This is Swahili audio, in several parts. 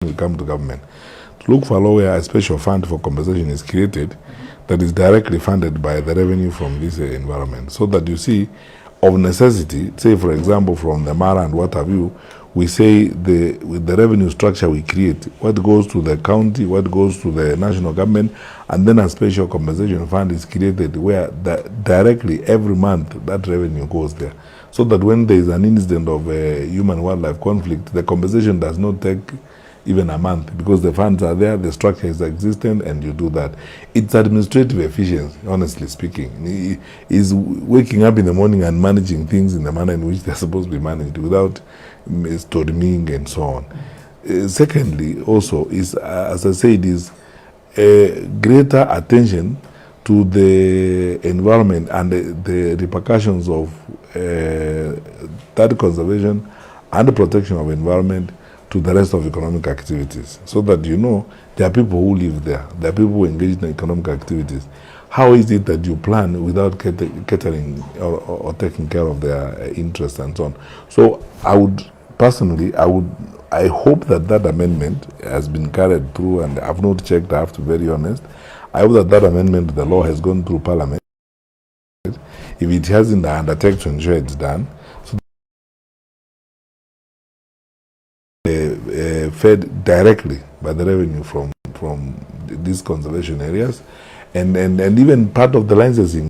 we come to government to look for a law where a special fund for compensation is created that is directly funded by the revenue from this environment, so that you see, of necessity, say for example from the Mara and what have you, we say with the revenue structure we create, what goes to the county, what goes to the national government, and then a special compensation fund is created where directly every month that revenue goes there, so that when there is an incident of a human-wildlife conflict, the compensation does not take even a month, because the funds are there, the structure is existent, and you do that. It's administrative efficiency, honestly speaking. Is waking up in the morning and managing things in the manner in which they're supposed to be managed without storming and so on. Secondly, also, is, as I said, is greater attention to the environment and the repercussions of that conservation and the protection of environment to the rest of economic activities, so that you know there are people who live there, there are people who engage in economic activities. How is it that you plan without catering or taking care of their interests and so on? So I would personally, I hope that amendment has been carried through, and I've not checked, I have to be very honest. I hope that amendment to the law has gone through Parliament. If it hasn't, I undertake to ensure it's done. Fed directly by the revenue from these conservation areas, and even part of the licensing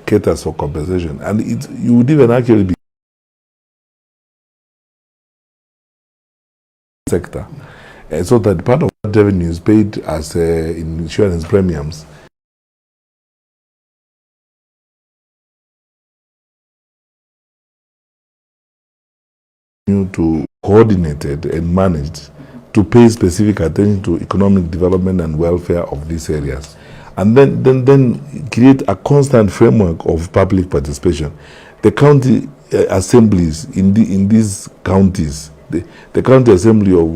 caters for compensation, and you would even actually be sector, so that part of that revenue is paid as insurance premiums. To coordinated and managed to pay specific attention to economic development and welfare of these areas, and then create a constant framework of public participation. The county assemblies in these counties, the county assembly of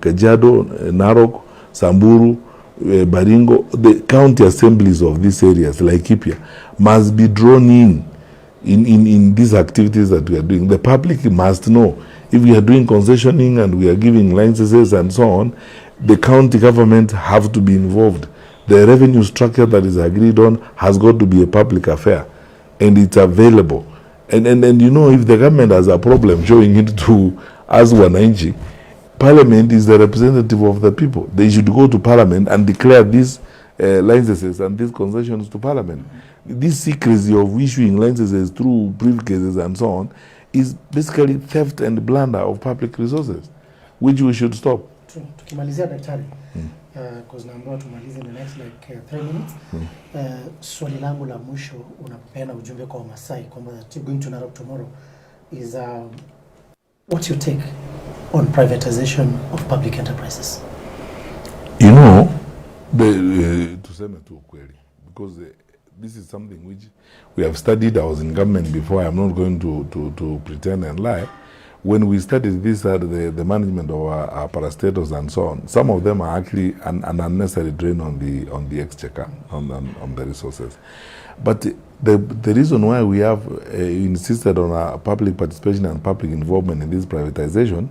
Kajiado, Narok, Samburu, Baringo, the county assemblies of these areas like Ipia must be drawn in these activities that we are doing. The public must know, if we are doing concessioning and we are giving licenses and so on, the county government have to be involved. The revenue structure that is agreed on has got to be a public affair, and it's available. And you know, if the government has a problem showing it to us wananchi, Parliament is the representative of the people. They should go to Parliament and declare these licenses and these concessions to Parliament. This secrecy of issuing licenses through briefcases and so on is basically theft and blunder of public resources, which we should stop. Tukimalizia daktari, because naambiwa tumalize in the next like 3 minutes. Swali langu la mwisho unapeana ujumbe kwa Wamasai kwamba you're going to Narok tomorrow is what's your take on privatization of public enterprises? You know, tuseme tu ukweli, because this is something which we have studied. I was in government before. I'm not going to pretend and lie. When we studied this, the management of our parastatals and so on, some of them are actually an unnecessary drain on the exchequer, on the resources. But the reason why we have insisted on our public participation and public involvement in this privatization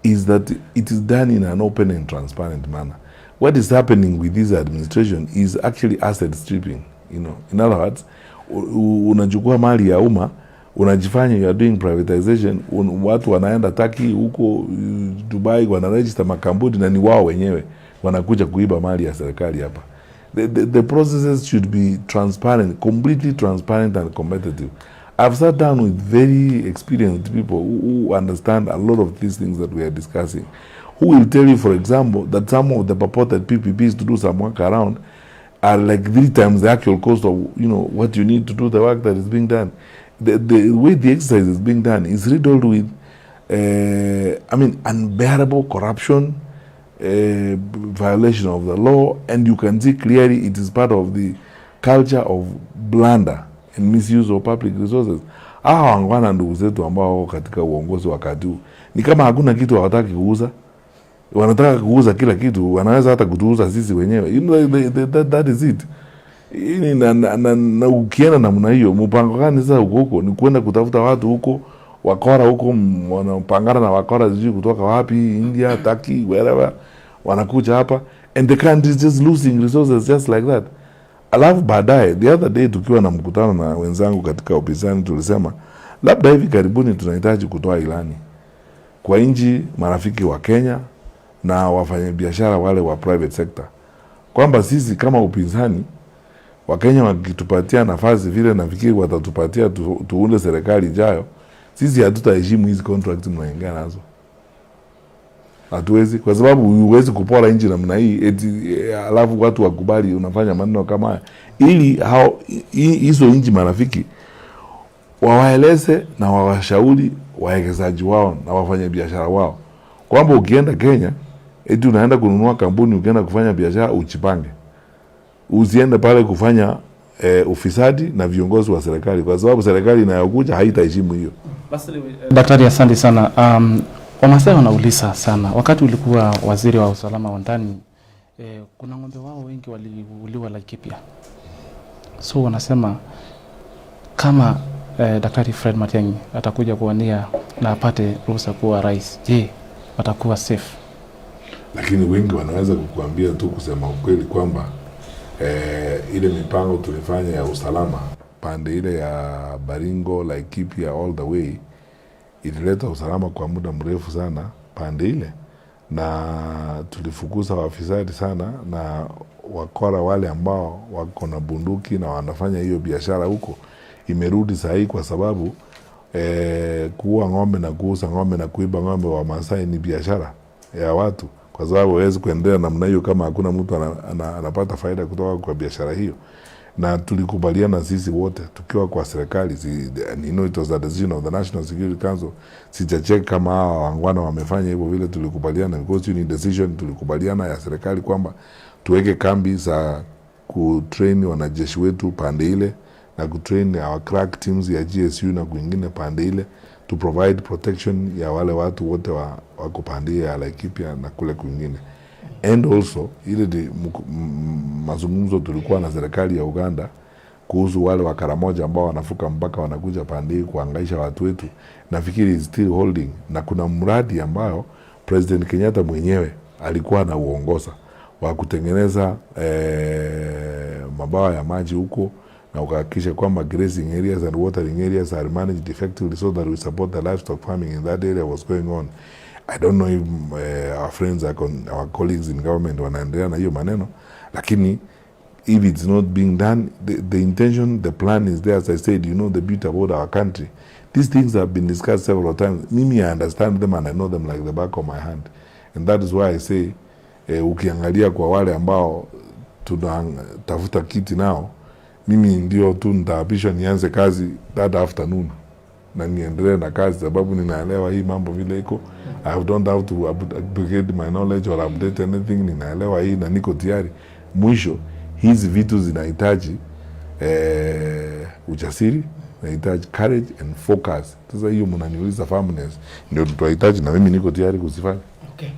is that it is done in an open and transparent manner. What is happening with this administration is actually asset stripping. You know, in other words, unachukua mali ya umma, unajifanya you are doing privatization, watu wanaenda Turkey huko Dubai wanaregister makampuni na ni wao wenyewe wanakuja kuiba mali ya serikali hapa. The processes should be transparent, completely transparent and competitive. I've sat down with very experienced people who understand a lot of these things that we are discussing, who will tell you, for example, that some of the purported PPPs to do some work around are like 3 times the actual cost of, you know, what you need to do the work that is being done. The way the exercise is being done is riddled with, unbearable corruption, violation of the law, and you can see clearly it is part of the culture of blunder and misuse of public resources. Hawa wangwana ndugu zetu ambao katika uongozi wakati huu ni kama hakuna kitu hawataki kuuza. Wanataka kuuza kila kitu, wanaweza hata kutuuza sisi wenyewe. You know, that is it. Hii na ukienda namna hiyo, mpango gani sasa huko? Ni kwenda kutafuta watu huko, wakora huko, wanapangana na wakora sijui kutoka wapi, India, Turkey, wherever, wanakuja hapa and the country is just losing resources just like that. Alafu baadaye, the other day tukiwa na mkutano na wenzangu katika upinzani, tulisema labda hivi karibuni tunahitaji kutoa ilani kwa nchi marafiki wa Kenya na wafanyabiashara wale wa private sector, kwamba sisi kama upinzani Wakenya wakitupatia nafasi vile nafikiri watatupatia tuunde serikali ijayo, sisi hatutaheshimu hizi contracts mnaingia nazo. Hatuwezi, kwa sababu huwezi kupora nchi namna hii alafu watu wakubali unafanya maneno kama haya. Ili hizo nchi marafiki wawaeleze na wawashauri wawekezaji wao na wafanya biashara wao kwamba ukienda Kenya unaenda kununua kampuni, ukienda kufanya biashara uchipange. Usiende pale kufanya ufisadi na viongozi wa serikali, kwa sababu serikali inayokuja haitaheshimu hiyo. Daktari, asante sana. Wamasai wanauliza sana, wakati ulikuwa waziri wa usalama wa ndani, kuna ng'ombe wao wengi waliuliwa Laikipia. So wanasema kama Daktari Fred Matiang'i atakuja kuwania na apate ruhusa kuwa rais, je, watakuwa safe? Lakini wengi wanaweza kukuambia tu kusema ukweli kwamba ile mipango tulifanya ya usalama pande ile ya Baringo, Laikipia all the way ilileta usalama kwa muda mrefu sana pande ile, na tulifukuza wafisadi sana na wakora wale ambao wako na bunduki na wanafanya hiyo biashara huko. Imerudi sahi kwa sababu kuua ng'ombe na kuuza ng'ombe na kuiba ng'ombe wa Masai ni biashara ya watu, kwa sababu hawezi kuendelea namna hiyo kama hakuna mtu anapata faida kutoka kwa biashara hiyo. Na tulikubaliana sisi wote tukiwa kwa serikali, it was the decision of the National Security Council. Sijacheck kama hawa wangwana wamefanya hivyo vile tulikubaliana, because ni decision tulikubaliana ya serikali kwamba tuweke kambi za kutrain wanajeshi wetu pande ile na kutrain our crack teams ya GSU na kwingine pande ile, to provide protection ya wale watu wote wako pande ya Laikipia na kule kwingine. And also ile mazungumzo tulikuwa na serikali ya Uganda kuhusu wale wakaramoja ambao wanafuka mpaka wanakuja pande kuhangaisha watu wetu, nafikiri is still holding. Na kuna mradi ambao President Kenyatta mwenyewe alikuwa na uongoza wa kutengeneza mabawa ya maji huko na ukahakikisha kwamba grazing areas and watering areas are managed effectively so that we support the livestock farming in that area was going on. I don't know if our friends, our colleagues in government wanaendelea na hiyo maneno, lakini if it's not being done, the intention, the plan is there. As I said, the beauty about our country. These things have been discussed several times. Mimi, I understand them and I know them like the back of my hand. And that is why I say, ukiangalia kwa wale ambao tunatafuta kiti nao, mimi ndio tu nitaapishwa nianze kazi that afternoon na niendelee na kazi, sababu ninaelewa hii mambo vile iko. I don't have to upgrade my knowledge or update anything. Ninaelewa hii na niko tayari. Mwisho, hizi vitu zinahitaji ujasiri, zinahitaji courage and focus. Sasa hiyo mnaniuliza firmness ndio tunahitaji, na mimi niko tayari kuzifanya. Okay.